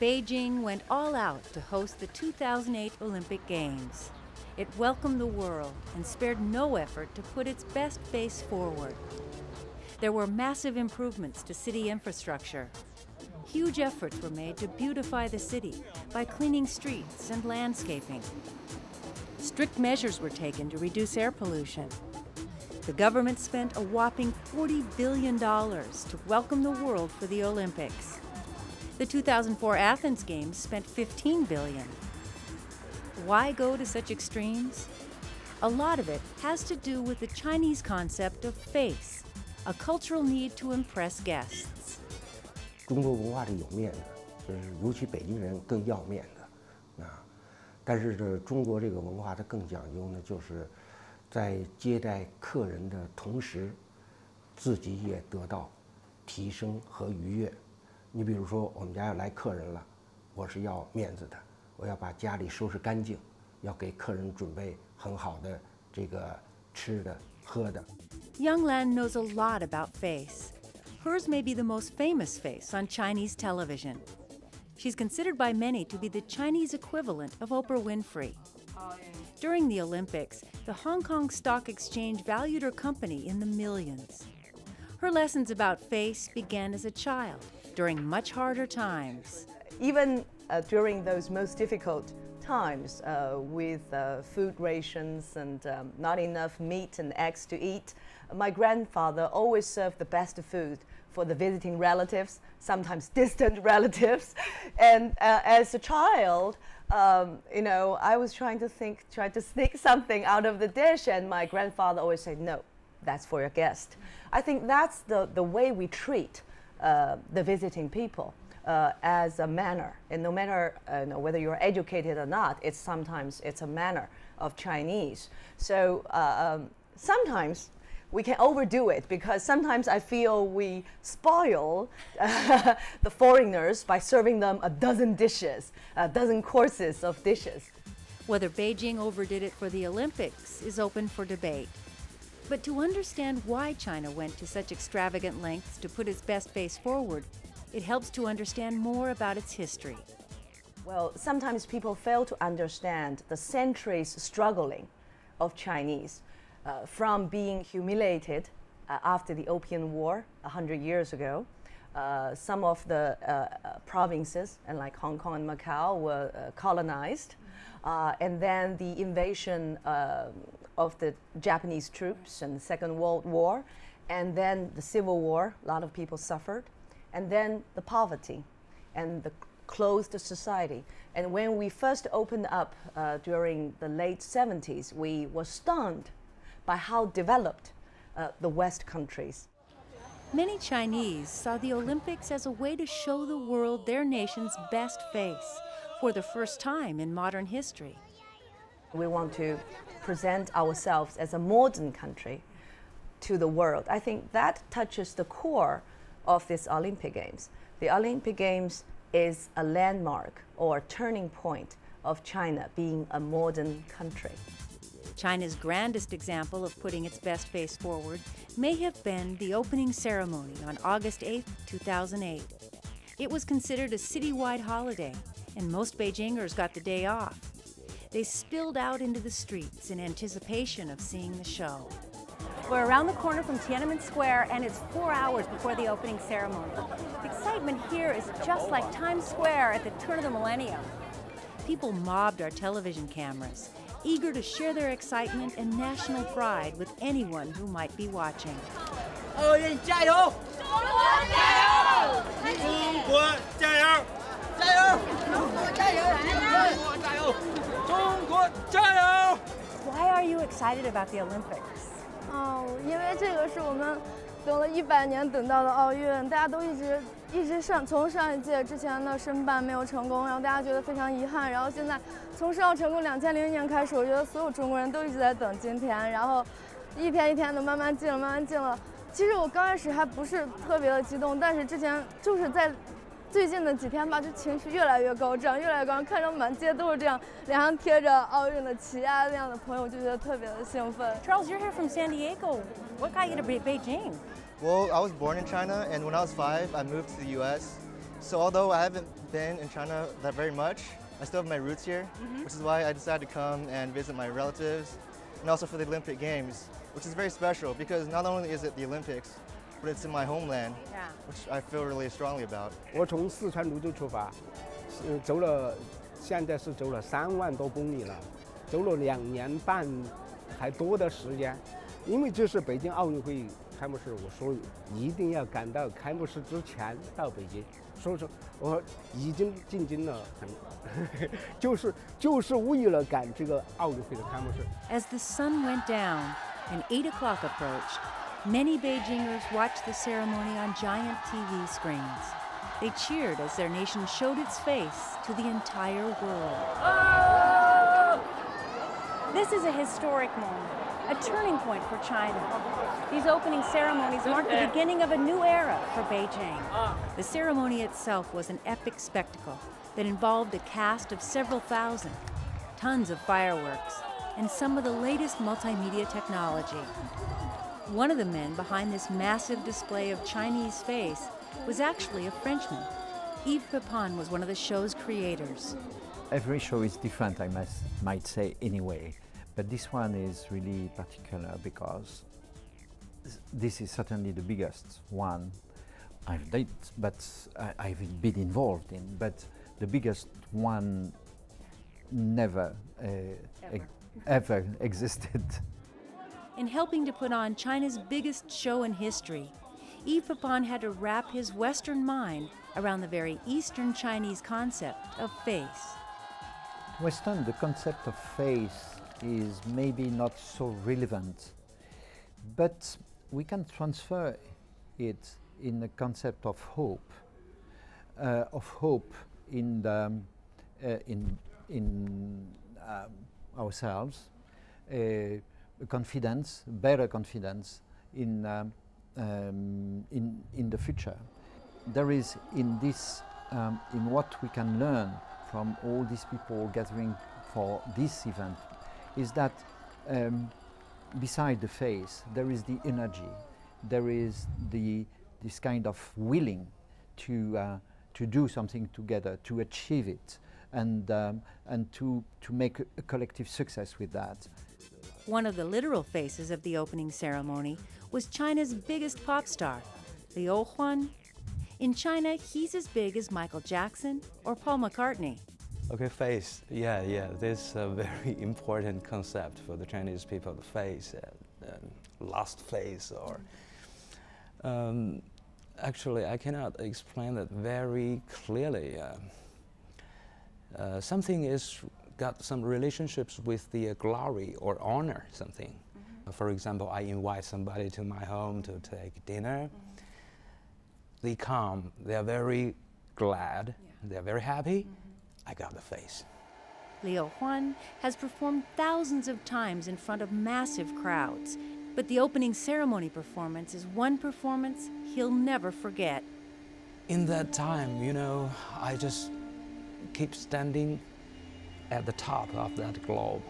Beijing went all out to host the 2008 Olympic Games. It welcomed the world and spared no effort to put its best face forward. There were massive improvements to city infrastructure. Huge efforts were made to beautify the city by cleaning streets and landscaping. Strict measures were taken to reduce air pollution. The government spent a whopping $40 billion to welcome the world for the Olympics. The 2004 Athens Games spent $15 billion. Why go to such extremes? A lot of it has to do with the Chinese concept of face, a cultural need to impress guests. 中国文化是有面子，就是尤其北京人更要面子啊。但是这中国这个文化它更讲究呢，就是在接待客人的同时，自己也得到提升和愉悦。你比如说，我们家要来客人了，我是要面子的，我要把家里收拾干净，要给客人准备很好的这个吃的喝的。Young Lan knows a lot about face. Hers may be the most famous face on Chinese television. She's considered by many to be the Chinese equivalent of Oprah Winfrey. During the Olympics, the Hong Kong Stock Exchange valued her company in the millions. Her lessons about face began as a child, during much harder times. Even during those most difficult times with food rations and not enough meat and eggs to eat, my grandfather always served the best food for the visiting relatives, sometimes distant relatives. And as a child, I was trying to sneak something out of the dish, and my grandfather always said, "No, that's for your guest." I think that's the way we treat the visiting people as a manner, and no matter whether you're educated or not, sometimes it's a manner of Chinese. So sometimes we can overdo it, because sometimes I feel we spoil the foreigners by serving them a dozen dishes, a dozen courses of dishes. Whether Beijing overdid it for the Olympics is open for debate. But to understand why China went to such extravagant lengths to put its best face forward, it helps to understand more about its history. Well, sometimes people fail to understand the centuries struggling of Chinese. From being humiliated after the Opium War 100 years ago, some of the provinces, and like Hong Kong and Macau, were colonized, and then the invasion of the Japanese troops and the Second World War, and then the Civil War. A lot of people suffered, and then the poverty and the closed society. And when we first opened up during the late 70s, we were stunned by how developed the West countries. Many Chinese saw the Olympics as a way to show the world their nation's best face for the first time in modern history. We want to present ourselves as a modern country to the world. I think that touches the core of this Olympic Games. The Olympic Games is a landmark or a turning point of China being a modern country. China's grandest example of putting its best face forward may have been the opening ceremony on August 8, 2008. It was considered a citywide holiday, and most Beijingers got the day off. They spilled out into the streets in anticipation of seeing the show. We're around the corner from Tiananmen Square, and it's 4 hours before the opening ceremony. The excitement here is just like Times Square at the turn of the millennium. People mobbed our television cameras, eager to share their excitement and national pride with anyone who might be watching. 奥运加油！中国加油！中国加油！加油！中国加油！中国加油！中国加油！ Why are you excited about the Olympics? 因为这个是我们等了100年等到的奥运，大家都一直从上一届之前的申办没有成功，然后大家觉得非常遗憾，然后现在从申奥成功2001年开始，我觉得所有中国人都一直在等今天，然后一天一天的慢慢近了，慢慢近了。其实我刚开始还不是特别的激动，但是之前就是在最近的几天吧，就情绪越来越高涨，越来越高涨，看着满街都是这样脸上贴着奥运的旗啊那样的朋友，就觉得特别的兴奋。Charles, you're here from San Diego. What got you to Beijing? Well, I was born in China, and when I was 5, I moved to the U.S. So although I haven't been in China that very much, I still have my roots here, which is why I decided to come and visit my relatives, and also for the Olympic Games, which is very special because not only is it the Olympics, but it's in my homeland, which I feel really strongly about. 我从四川泸州出发，走了，现在是走了3万多公里了，走了2年半还多的时间，因为这是北京奥运会开幕式，我说一定要赶到开幕式之前到北京，所以说我已经进京了很，就是为了赶这个奥运会的开幕式。As the sun went down and 8 o'clock approached, many Beijingers watched the ceremony on giant TV screens. They cheered as their nation showed its face to the entire world. This is a historic moment, a turning point for China. These opening ceremonies mark the beginning of a new era for Beijing. The ceremony itself was an epic spectacle that involved a cast of several thousand, tons of fireworks, and some of the latest multimedia technology. One of the men behind this massive display of Chinese face was actually a Frenchman. Yves Pepin was one of the show's creators. Every show is different, I might say anyway, but this one is really particular because this is certainly the biggest one I've been involved in, but the biggest one never ever existed. In helping to put on China's biggest show in history, Yves Pepin had to wrap his Western mind around the very Eastern Chinese concept of face. Western, the concept of face is maybe not so relevant, but we can transfer it in the concept of hope in ourselves, confidence, better confidence in the future. There is in this, in what we can learn from all these people gathering for this event, is that beside the face there is the energy, there is this kind of willing to do something together, to achieve it, and to make a collective success with that. One of the literal faces of the opening ceremony was China's biggest pop star, Liu Huan. In China, he's as big as Michael Jackson or Paul McCartney. Okay, face. Yeah. This is a very important concept for the Chinese people. The face, lost face, or actually, I cannot explain it very clearly. Something is got some relationships with the glory or honor. Something. For example, I invite somebody to my home to take dinner. They come. They are very glad. They are very happy. I got the face. Liu Huan has performed thousands of times in front of massive crowds, but the opening ceremony performance is one performance he'll never forget. In that time, I just keep standing at the top of that globe.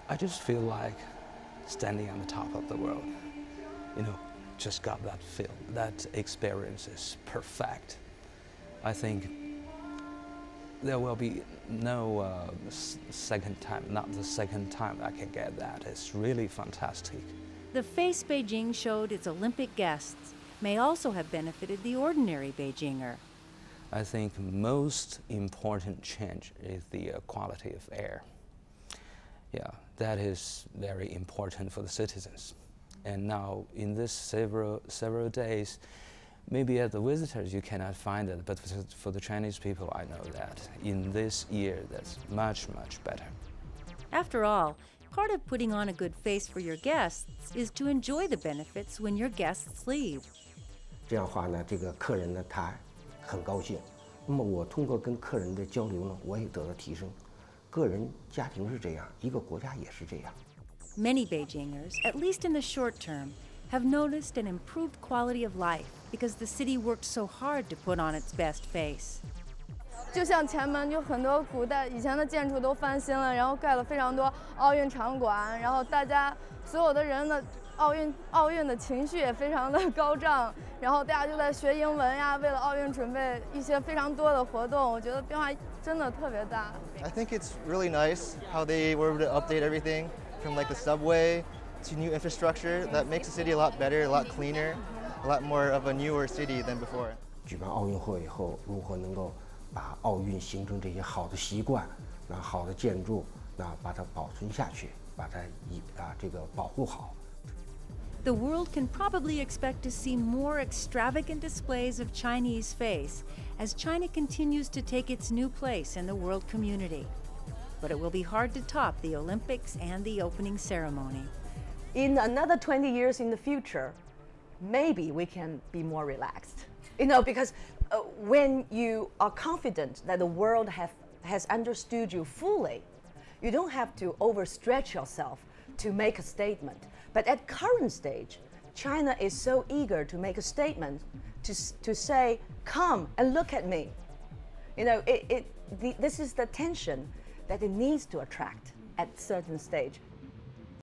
I just feel like standing on the top of the world. Just got that feel. That experience is perfect. I think there will be no second time, not the second time I can get that. It's really fantastic. The face Beijing showed its Olympic guests may also have benefited the ordinary Beijinger. I think most important change is the quality of air. Yeah, that is very important for the citizens. And now in this several days, maybe as the visitors you cannot find it, but for the Chinese people, I know that in this year that's much, much better. After all, part of putting on a good face for your guests is to enjoy the benefits when your guests leave. 这样的话呢，这个客人呢他很高兴。那么我通过跟客人的交流呢，我也得到提升。个人家庭是这样，一个国家也是这样。 Many Beijingers, at least in the short term, have noticed an improved quality of life because the city worked so hard to put on its best face. 就像前门就很多古代以前的建筑都翻新了，然后盖了非常多奥运场馆，然后大家所有的人的奥运的情绪也非常的高涨，然后大家就在学英文呀，为了奥运准备一些非常多的活动，我觉得变化真的特别大。I think it's really nice how they were able to update everything from like the subway to new infrastructure that makes the city a lot better, a lot cleaner, a lot more of a newer city than before. 举办奥运会以后，如何能够把奥运形成这些好的习惯，那好的建筑，那把它保存下去，把它这个保护好。The world can probably expect to see more extravagant displays of Chinese face as China continues to take its new place in the world community. But it will be hard to top the Olympics and the opening ceremony. In another 20 years in the future, maybe we can be more relaxed. You know, because when you are confident that the world has understood you fully, you don't have to overstretch yourself to make a statement. But at current stage, China is so eager to make a statement, to say, come and look at me. You know, this is the tension that it needs to attract at certain stage.